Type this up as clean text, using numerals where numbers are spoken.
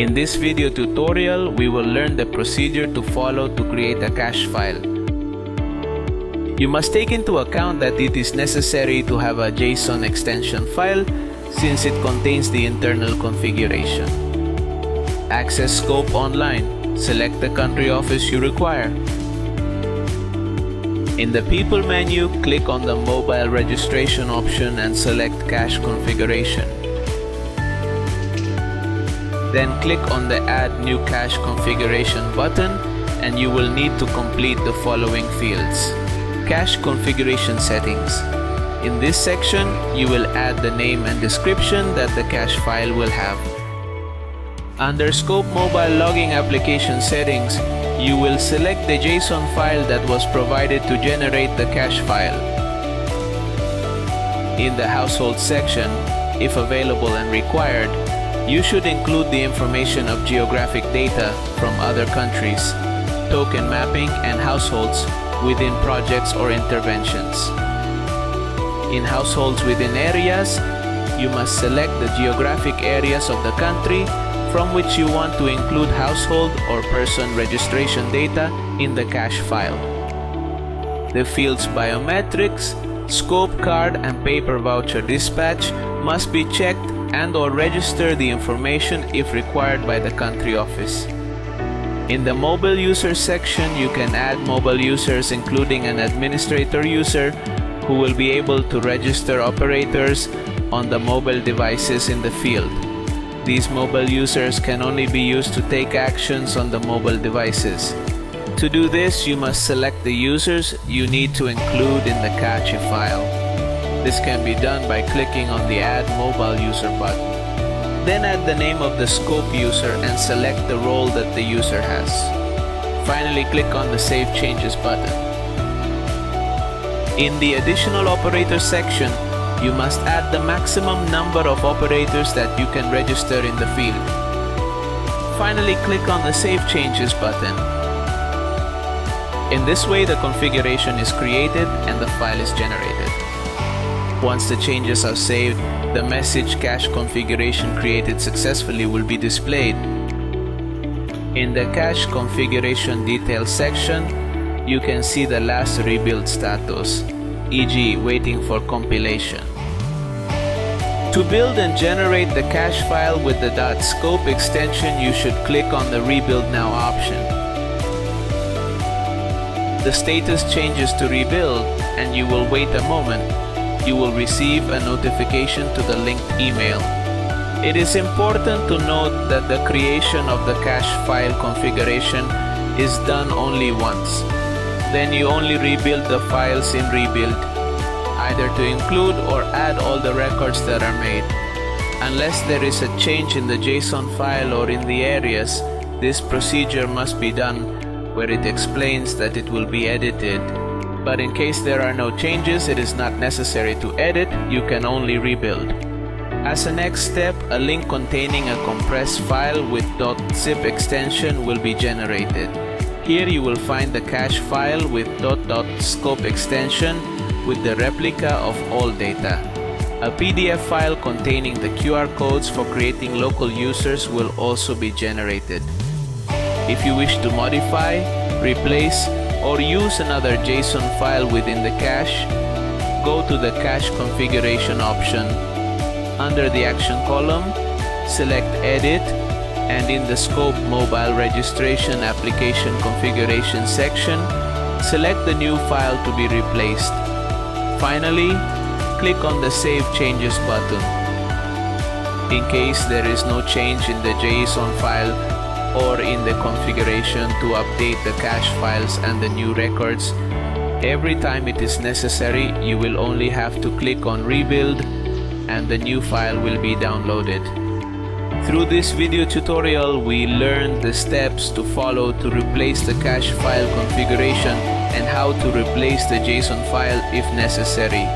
In this video tutorial, we will learn the procedure to follow to create a cache file. You must take into account that it is necessary to have a JSON extension file since it contains the internal configuration. Access scope online. Select the country office you require. In the People menu, click on the Mobile Registration option and select Cache Configuration. Then click on the Add New Cache Configuration button and you will need to complete the following fields. Cache Configuration Settings. In this section, you will add the name and description that the cache file will have. Under Scope Mobile Logging Application Settings, you will select the JSON file that was provided to generate the cache file. In the Household section, if available and required, you should include the information of geographic data from other countries, token mapping, and households within projects or interventions. In Households within areas, you must select the geographic areas of the country from which you want to include household or person registration data in the cache file. The fields Biometrics, Scope Card, and Paper Voucher Dispatch must be checked and/or register the information if required by the country office. In the Mobile Users section, you can add mobile users including an administrator user who will be able to register operators on the mobile devices in the field. These mobile users can only be used to take actions on the mobile devices. To do this, you must select the users you need to include in the cache file. This can be done by clicking on the Add Mobile User button. Then add the name of the scope user and select the role that the user has. Finally, click on the Save Changes button. In the Additional Operators section, you must add the maximum number of operators that you can register in the field. Finally, click on the Save Changes button. In this way, the configuration is created and the file is generated. Once the changes are saved, the message Cache Configuration Created Successfully will be displayed. In the Cache Configuration Details section, you can see the last rebuild status, e.g. waiting for compilation. To build and generate the cache file with the .scope extension, you should click on the Rebuild Now option. The status changes to rebuild and you will wait a moment. You will receive a notification to the linked email. It is important to note that the creation of the cache file configuration is done only once. Then you only rebuild the files in Rebuild, either to include or add all the records that are made. Unless there is a change in the JSON file or in the areas, this procedure must be done where it explains that it will be edited. But in case there are no changes, it is not necessary to edit, you can only rebuild. As a next step, a link containing a compressed file with .zip extension will be generated. Here you will find the cache file with .scope extension with the replica of all data. A PDF file containing the QR codes for creating local users will also be generated. If you wish to modify, replace, or use another JSON file within the cache, go to the Cache Configuration option. Under the Action column, select Edit, and in the Scope Mobile Registration Application Configuration section, select the new file to be replaced. Finally, click on the Save Changes button. In case there is no change in the JSON file or in the configuration to update the cache files and the new records, every time it is necessary, you will only have to click on Rebuild and the new file will be downloaded. Through this video tutorial, we learned the steps to follow to replace the cache file configuration and how to replace the JSON file if necessary.